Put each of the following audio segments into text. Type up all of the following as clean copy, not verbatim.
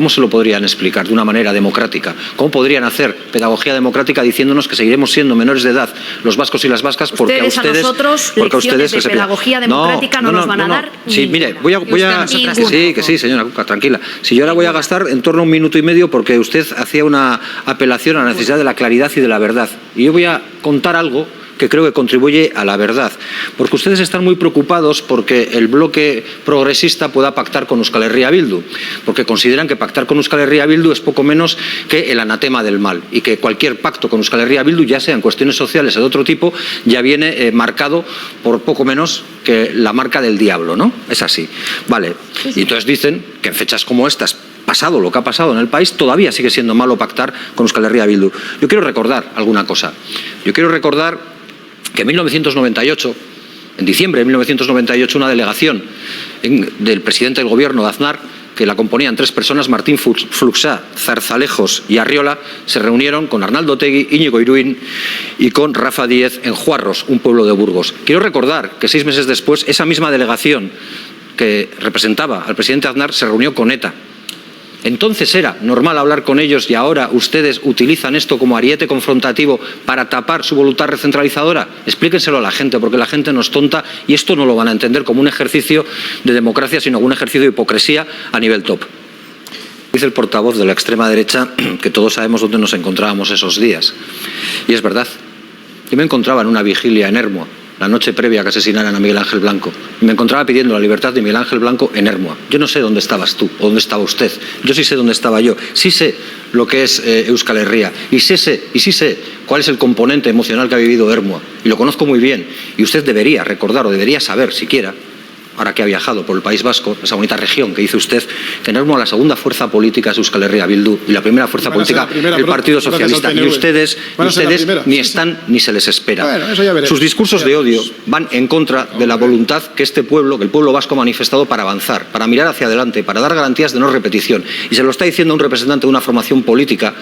¿Cómo se lo podrían explicar de una manera democrática? ¿Cómo podrían hacer pedagogía democrática diciéndonos que seguiremos siendo menores de edad los vascos y las vascas porque a ustedes... a nosotros lecciones de pedagogía democrática no nos van a dar Sí, mire, voy a que sí, señora Cuca, tranquila. Si yo ahora voy a gastar en torno a 1 minuto y medio porque usted hacía una apelación a la necesidad de la claridad y de la verdad. Y yo voy a contar algo que creo que contribuye a la verdad. Porque ustedes están muy preocupados porque el bloque progresista pueda pactar con Euskal Herria Bildu. Porque consideran que pactar con Euskal Herria Bildu es poco menos que el anatema del mal. Y que cualquier pacto con Euskal Herria Bildu, ya sea en cuestiones sociales o de otro tipo, ya viene marcado por poco menos que la marca del diablo, ¿no? Es así. Vale. Y entonces dicen que en fechas como estas, pasado lo que ha pasado en el país, todavía sigue siendo malo pactar con Euskal Herria Bildu. Yo quiero recordar alguna cosa. Yo quiero recordar que en 1998, en diciembre de 1998, una delegación del presidente del gobierno de Aznar, que la componían 3 personas, Martín Fluxá, Zarzalejos y Arriola, se reunieron con Arnaldo Otegi, Íñigo Iruín y con Rafa Díez en Juarros, un pueblo de Burgos. Quiero recordar que 6 meses después, esa misma delegación que representaba al presidente Aznar se reunió con ETA. Entonces era normal hablar con ellos y ahora ustedes utilizan esto como ariete confrontativo para tapar su voluntad recentralizadora. Explíquenselo a la gente, porque la gente no es tonta y esto no lo van a entender como un ejercicio de democracia, sino como un ejercicio de hipocresía a nivel top. Dice el portavoz de la extrema derecha que todos sabemos dónde nos encontrábamos esos días. Y es verdad. Yo me encontraba en una vigilia en Ermua, la noche previa a que asesinaran a Miguel Ángel Blanco. Y me encontraba pidiendo la libertad de Miguel Ángel Blanco en Ermua. Yo no sé dónde estabas tú o dónde estaba usted. Yo sí sé dónde estaba yo. Sí sé lo que es Euskal Herria. Y sí sé cuál es el componente emocional que ha vivido Ermua. Y lo conozco muy bien. Y usted debería recordar o debería saber siquiera, ahora que ha viajado por el País Vasco, esa bonita región que dice usted, que en Ermua la segunda fuerza política es Euskal Herria Bildu y la primera fuerza política el Partido Socialista. Y ustedes ni están ni se les espera. Bueno, sus discursos de odio van en contra de la voluntad que este pueblo, que el pueblo vasco ha manifestado para avanzar, para mirar hacia adelante, para dar garantías de no repetición. Y se lo está diciendo un representante de una formación política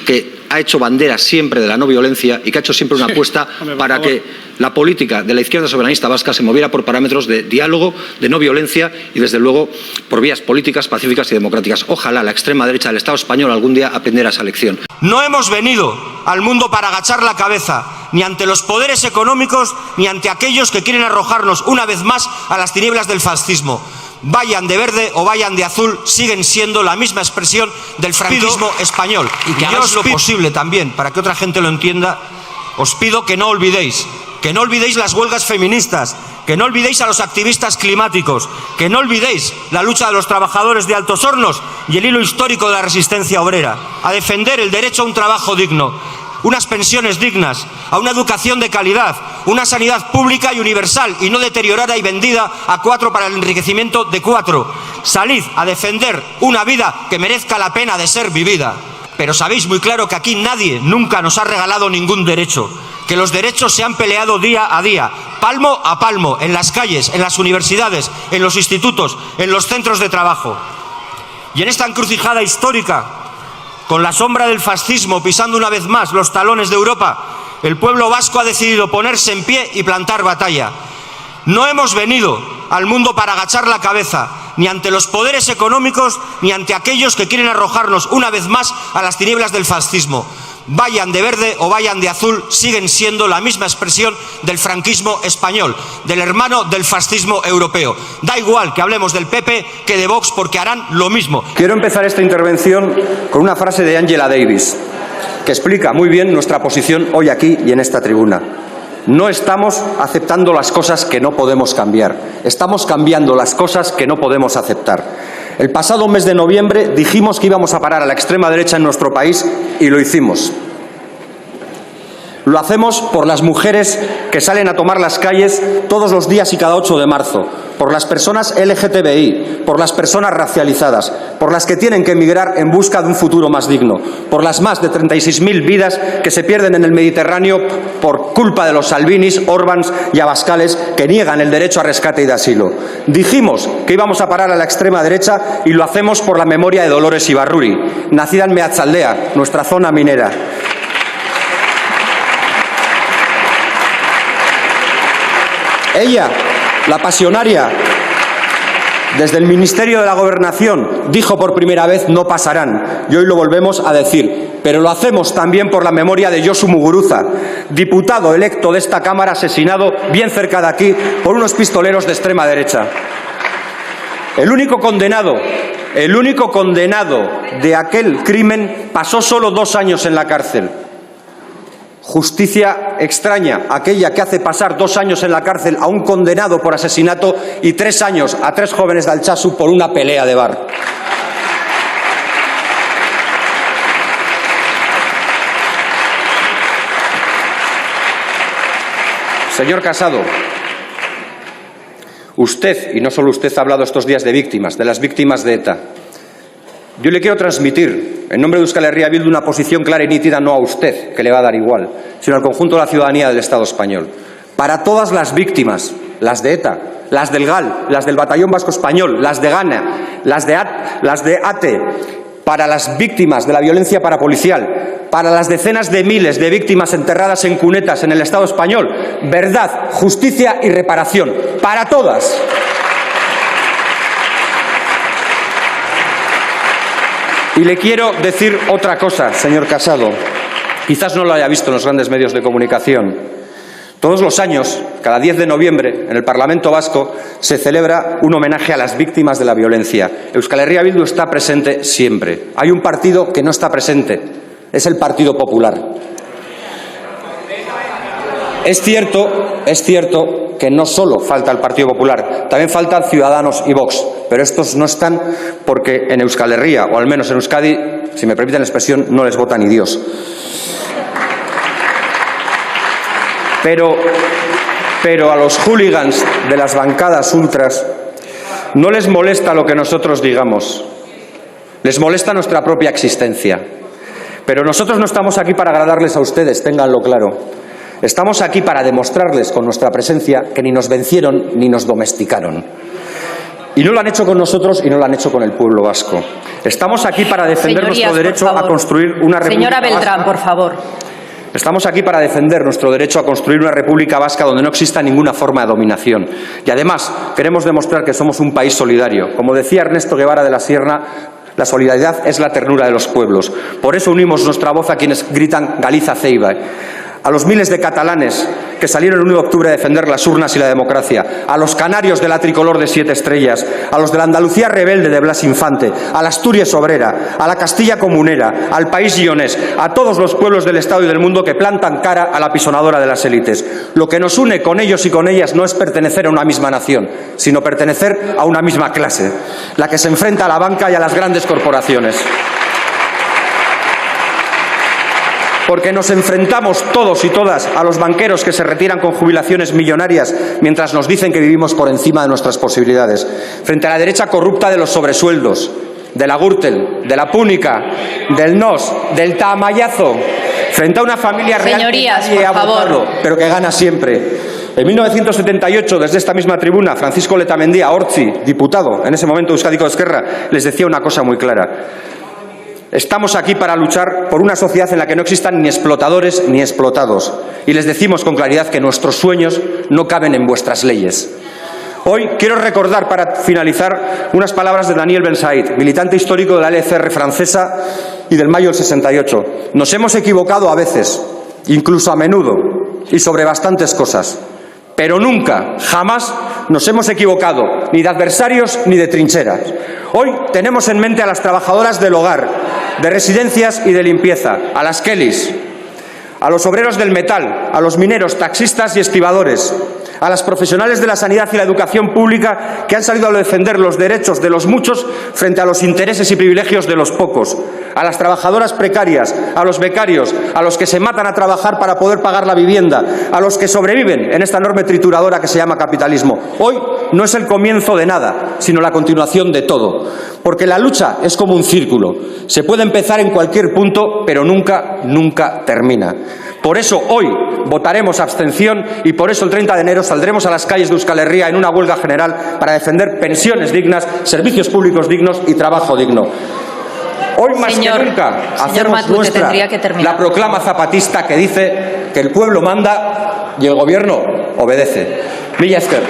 que ha hecho bandera siempre de la no violencia y que ha hecho siempre una apuesta para que la política de la izquierda soberanista vasca se moviera por parámetros de diálogo, de no violencia y, desde luego, por vías políticas, pacíficas y democráticas. Ojalá la extrema derecha del Estado español algún día aprendiera esa lección. No hemos venido al mundo para agachar la cabeza, ni ante los poderes económicos, ni ante aquellos que quieren arrojarnos una vez más a las tinieblas del fascismo. Vayan de verde o vayan de azul, siguen siendo la misma expresión del franquismo español. Y que hagáis lo posible también, para que otra gente lo entienda, os pido que no olvidéis las huelgas feministas, que no olvidéis a los activistas climáticos, que no olvidéis la lucha de los trabajadores de Altos Hornos y el hilo histórico de la resistencia obrera, a defender el derecho a un trabajo digno, unas pensiones dignas, a una educación de calidad, una sanidad pública y universal y no deteriorada y vendida a 4 para el enriquecimiento de 4. Salid a defender una vida que merezca la pena de ser vivida. Pero sabéis muy claro que aquí nadie nunca nos ha regalado ningún derecho, que los derechos se han peleado día a día, palmo a palmo, en las calles, en las universidades, en los institutos, en los centros de trabajo. Y en esta encrucijada histórica, con la sombra del fascismo pisando una vez más los talones de Europa, el pueblo vasco ha decidido ponerse en pie y plantar batalla. No hemos venido al mundo para agachar la cabeza, ni ante los poderes económicos, ni ante aquellos que quieren arrojarnos una vez más a las tinieblas del fascismo. Vayan de verde o vayan de azul, siguen siendo la misma expresión del franquismo español, del hermano del fascismo europeo. Da igual que hablemos del PP que de Vox, porque harán lo mismo. Quiero empezar esta intervención con una frase de Angela Davis, que explica muy bien nuestra posición hoy aquí y en esta tribuna. No estamos aceptando las cosas que no podemos cambiar, estamos cambiando las cosas que no podemos aceptar. El pasado mes de noviembre dijimos que íbamos a parar a la extrema derecha en nuestro país y lo hicimos. Lo hacemos por las mujeres que salen a tomar las calles todos los días y cada 8 de marzo, por las personas LGTBI, por las personas racializadas, por las que tienen que emigrar en busca de un futuro más digno, por las más de 36.000 vidas que se pierden en el Mediterráneo por culpa de los Salvinis, Orbáns y Abascales que niegan el derecho a rescate y de asilo. Dijimos que íbamos a parar a la extrema derecha y lo hacemos por la memoria de Dolores Ibarruri, nacida en Meatzaldea, nuestra zona minera. Ella, la pasionaria, desde el Ministerio de la Gobernación dijo por primera vez no pasarán, y hoy lo volvemos a decir. Pero lo hacemos también por la memoria de Josu Muguruza, diputado electo de esta Cámara asesinado bien cerca de aquí por unos pistoleros de extrema derecha. El único condenado de aquel crimen pasó solo 2 años en la cárcel. Justicia extraña, aquella que hace pasar 2 años en la cárcel a un condenado por asesinato y 3 años a 3 jóvenes de Altsasu por una pelea de bar. Señor Casado, usted, y no solo usted, ha hablado estos días de víctimas, de las víctimas de ETA. Yo le quiero transmitir, en nombre de Euskal Herria Bildu, una posición clara y nítida, no a usted, que le va a dar igual, sino al conjunto de la ciudadanía del Estado español. Para todas las víctimas, las de ETA, las del GAL, las del Batallón Vasco Español, las de Gana, las de ATE, para las víctimas de la violencia parapolicial, para las decenas de miles de víctimas enterradas en cunetas en el Estado español, verdad, justicia y reparación. Para todas. Y le quiero decir otra cosa, señor Casado. Quizás no lo haya visto en los grandes medios de comunicación. Todos los años, cada 10 de noviembre, en el Parlamento Vasco, se celebra un homenaje a las víctimas de la violencia. Euskal Herria Bildu está presente siempre. Hay un partido que no está presente, es el Partido Popular. Es cierto que no solo falta el Partido Popular, también faltan Ciudadanos y Vox, pero estos no están porque en Euskal Herria, o al menos en Euskadi, si me permiten la expresión, no les vota ni Dios. Pero a los hooligans de las bancadas ultras no les molesta lo que nosotros digamos, les molesta nuestra propia existencia. Pero nosotros no estamos aquí para agradarles a ustedes, ténganlo claro. Estamos aquí para demostrarles con nuestra presencia que ni nos vencieron ni nos domesticaron. Y no lo han hecho con nosotros y no lo han hecho con el pueblo vasco. Estamos aquí para defender nuestro derecho a construir una república vasca. Señora Beltrán, por favor. Estamos aquí para defender nuestro derecho a construir una república vasca donde no exista ninguna forma de dominación. Y además queremos demostrar que somos un país solidario. Como decía Ernesto Guevara de la Sierra, la solidaridad es la ternura de los pueblos. Por eso unimos nuestra voz a quienes gritan Galiza Ceiba. A los miles de catalanes que salieron el 1 de octubre a defender las urnas y la democracia, a los canarios de la tricolor de 7 estrellas, a los de la Andalucía rebelde de Blas Infante, a la Asturias obrera, a la Castilla comunera, al país guionés, a todos los pueblos del Estado y del mundo que plantan cara a la apisonadora de las élites. Lo que nos une con ellos y con ellas no es pertenecer a una misma nación, sino pertenecer a una misma clase, la que se enfrenta a la banca y a las grandes corporaciones. Porque nos enfrentamos todos y todas a los banqueros que se retiran con jubilaciones millonarias mientras nos dicen que vivimos por encima de nuestras posibilidades, frente a la derecha corrupta de los sobresueldos, de la Gürtel, de la Púnica, del NOS, del Tamayazo, frente a una familia real que nadie ha votado, pero que gana siempre. En 1978, desde esta misma tribuna, Francisco Letamendia Ortzi, diputado en ese momento de Euskadiko Ezkerra, les decía una cosa muy clara. Estamos aquí para luchar por una sociedad en la que no existan ni explotadores ni explotados. Y les decimos con claridad que nuestros sueños no caben en vuestras leyes. Hoy quiero recordar, para finalizar, unas palabras de Daniel Ben Said, militante histórico de la LCR francesa y del mayo del 68. Nos hemos equivocado a veces, incluso a menudo, y sobre bastantes cosas. Pero nunca, jamás, nos hemos equivocado, ni de adversarios ni de trincheras. Hoy tenemos en mente a las trabajadoras del hogar, de residencias y de limpieza, a las Kellys, a los obreros del metal, a los mineros, taxistas y estibadores, a las profesionales de la sanidad y la educación pública que han salido a defender los derechos de los muchos frente a los intereses y privilegios de los pocos, a las trabajadoras precarias, a los becarios, a los que se matan a trabajar para poder pagar la vivienda, a los que sobreviven en esta enorme trituradora que se llama capitalismo. Hoy no es el comienzo de nada, sino la continuación de todo, porque la lucha es como un círculo. Se puede empezar en cualquier punto, pero nunca, nunca termina. Por eso hoy votaremos abstención y por eso el 30 de enero saldremos a las calles de Euskal Herria en una huelga general para defender pensiones dignas, servicios públicos dignos y trabajo digno. Hoy más que nunca hacemos nuestra la proclama zapatista que dice que el pueblo manda y el gobierno obedece. Mila esker.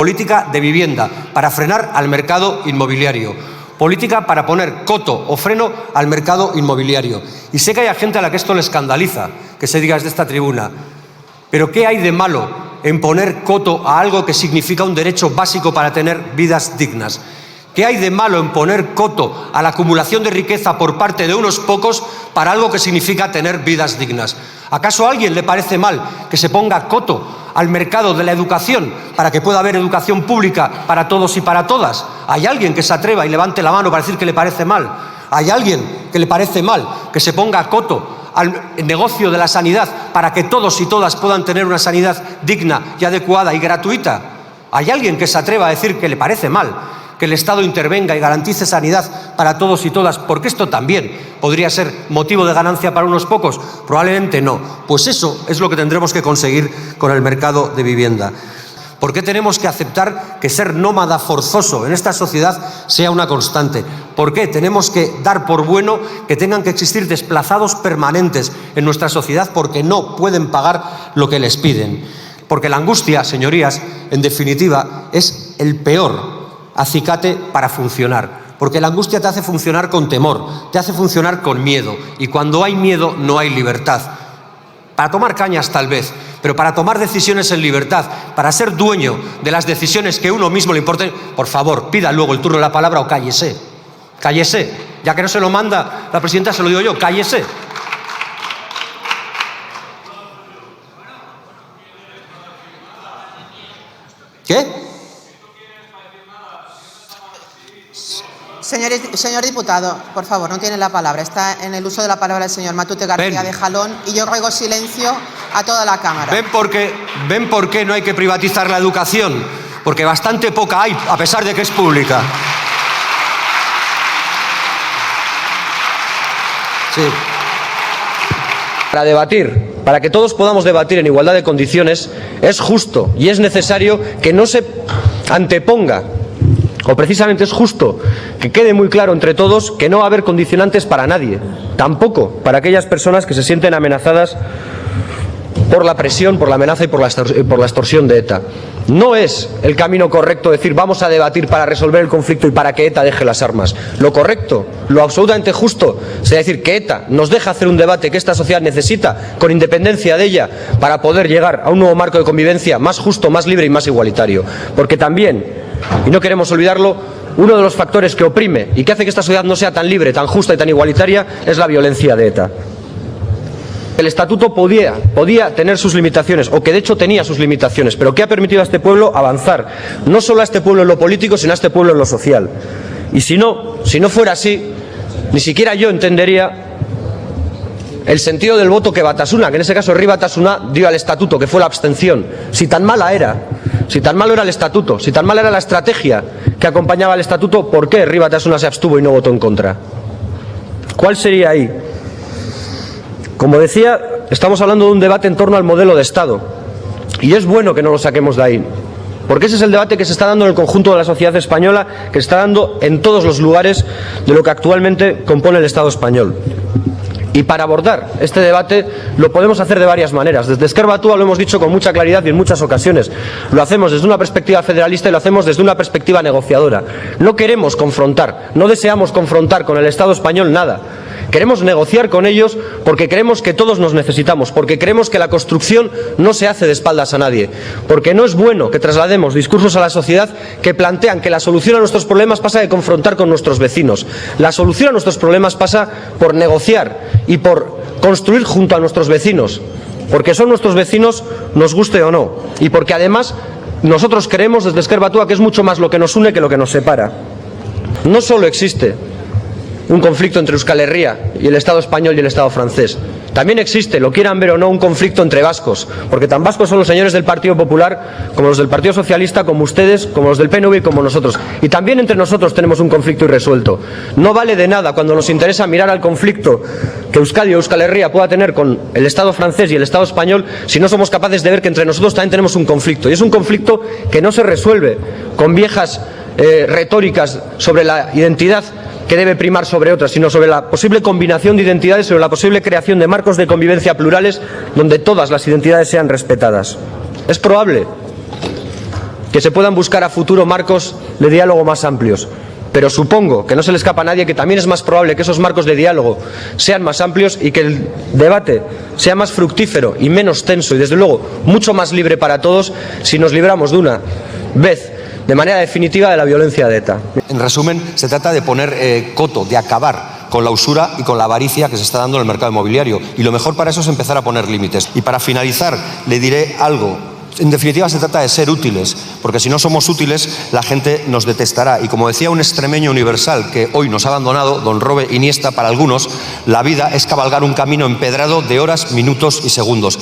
Política de vivienda para frenar al mercado inmobiliario. Política para poner coto o freno al mercado inmobiliario. Y sé que hay gente a la que esto le escandaliza, que se diga desde esta tribuna. Pero ¿qué hay de malo en poner coto a algo que significa un derecho básico para tener vidas dignas? ¿Qué hay de malo en poner coto a la acumulación de riqueza por parte de unos pocos para algo que significa tener vidas dignas? ¿Acaso a alguien le parece mal que se ponga coto al mercado de la educación para que pueda haber educación pública para todos y para todas? ¿Hay alguien que se atreva y levante la mano para decir que le parece mal? ¿Hay alguien que le parece mal que se ponga coto al negocio de la sanidad para que todos y todas puedan tener una sanidad digna y adecuada y gratuita? ¿Hay alguien que se atreva a decir que le parece mal que el Estado intervenga y garantice sanidad para todos y todas, porque esto también podría ser motivo de ganancia para unos pocos? Probablemente no. Pues eso es lo que tendremos que conseguir con el mercado de vivienda. ¿Por qué tenemos que aceptar que ser nómada forzoso en esta sociedad sea una constante? ¿Por qué tenemos que dar por bueno que tengan que existir desplazados permanentes en nuestra sociedad porque no pueden pagar lo que les piden? Porque la angustia, señorías, en definitiva, es el peor acicate para funcionar. Porque la angustia te hace funcionar con temor, te hace funcionar con miedo. Y cuando hay miedo, no hay libertad. Para tomar cañas tal vez, pero para tomar decisiones en libertad, para ser dueño de las decisiones que uno mismo le importen, por favor, pida luego el turno de la palabra o cállese. Cállese. Ya que no se lo manda la presidenta, se lo digo yo, cállese. ¿Qué? Señor diputado, por favor, no tiene la palabra. Está en el uso de la palabra el señor Matute García de Jalón y yo ruego silencio a toda la Cámara. ¿Ven por qué no hay que privatizar la educación? Porque bastante poca hay, a pesar de que es pública. Sí. Para debatir, para que todos podamos debatir en igualdad de condiciones, es justo y es necesario que no se anteponga, o precisamente es justo que quede muy claro entre todos que no va a haber condicionantes para nadie, tampoco para aquellas personas que se sienten amenazadas por la presión, por la amenaza y por la extorsión de ETA. No es el camino correcto decir vamos a debatir para resolver el conflicto y para que ETA deje las armas. Lo correcto, lo absolutamente justo, sería decir que ETA nos deja hacer un debate que esta sociedad necesita con independencia de ella para poder llegar a un nuevo marco de convivencia más justo, más libre y más igualitario. Porque también, y no queremos olvidarlo, uno de los factores que oprime y que hace que esta sociedad no sea tan libre, tan justa y tan igualitaria es la violencia de ETA. El estatuto podía tener sus limitaciones, o que de hecho tenía sus limitaciones, pero que ha permitido a este pueblo avanzar, no solo a este pueblo en lo político, sino a este pueblo en lo social. Y si no fuera así, ni siquiera yo entendería el sentido del voto que Batasuna, que en ese caso Herri Batasuna, dio al estatuto, que fue la abstención. Si tan mala era, si tan malo era el estatuto, si tan mala era la estrategia que acompañaba al estatuto, ¿por qué Herri Batasuna se abstuvo y no votó en contra? ¿Cuál sería ahí? Como decía, estamos hablando de un debate en torno al modelo de Estado. Y es bueno que no lo saquemos de ahí. Porque ese es el debate que se está dando en el conjunto de la sociedad española, que se está dando en todos los lugares de lo que actualmente compone el Estado español. Y para abordar este debate lo podemos hacer de varias maneras. Desde Esquerra Batua lo hemos dicho con mucha claridad y en muchas ocasiones. Lo hacemos desde una perspectiva federalista y lo hacemos desde una perspectiva negociadora. No queremos confrontar, no deseamos confrontar con el Estado español nada. Queremos negociar con ellos porque creemos que todos nos necesitamos, porque creemos que la construcción no se hace de espaldas a nadie, porque no es bueno que traslademos discursos a la sociedad que plantean que la solución a nuestros problemas pasa de confrontar con nuestros vecinos. La solución a nuestros problemas pasa por negociar y por construir junto a nuestros vecinos, porque son nuestros vecinos, nos guste o no, y porque además nosotros creemos desde Esquerra Batua que es mucho más lo que nos une que lo que nos separa. No solo existe un conflicto entre Euskal Herria y el Estado español y el Estado francés. También existe, lo quieran ver o no, un conflicto entre vascos, porque tan vascos son los señores del Partido Popular como los del Partido Socialista, como ustedes, como los del PNV y como nosotros. Y también entre nosotros tenemos un conflicto irresuelto. No vale de nada cuando nos interesa mirar al conflicto que Euskadi o Euskal Herria pueda tener con el Estado francés y el Estado español si no somos capaces de ver que entre nosotros también tenemos un conflicto. Y es un conflicto que no se resuelve con viejas retóricas sobre la identidad que debe primar sobre otras, sino sobre la posible combinación de identidades, sobre la posible creación de marcos de convivencia plurales donde todas las identidades sean respetadas. Es probable que se puedan buscar a futuro marcos de diálogo más amplios. Pero supongo que no se le escapa a nadie que también es más probable que esos marcos de diálogo sean más amplios y que el debate sea más fructífero y menos tenso y, desde luego, mucho más libre para todos si nos libramos de una vez, de manera definitiva, de la violencia de ETA. En resumen, se trata de poner coto, de acabar con la usura y con la avaricia que se está dando en el mercado inmobiliario. Y lo mejor para eso es empezar a poner límites. Y para finalizar, le diré algo. En definitiva, se trata de ser útiles, porque si no somos útiles, la gente nos detestará. Y como decía un extremeño universal que hoy nos ha abandonado, don Robert Iniesta, para algunos, la vida es cabalgar un camino empedrado de horas, minutos y segundos.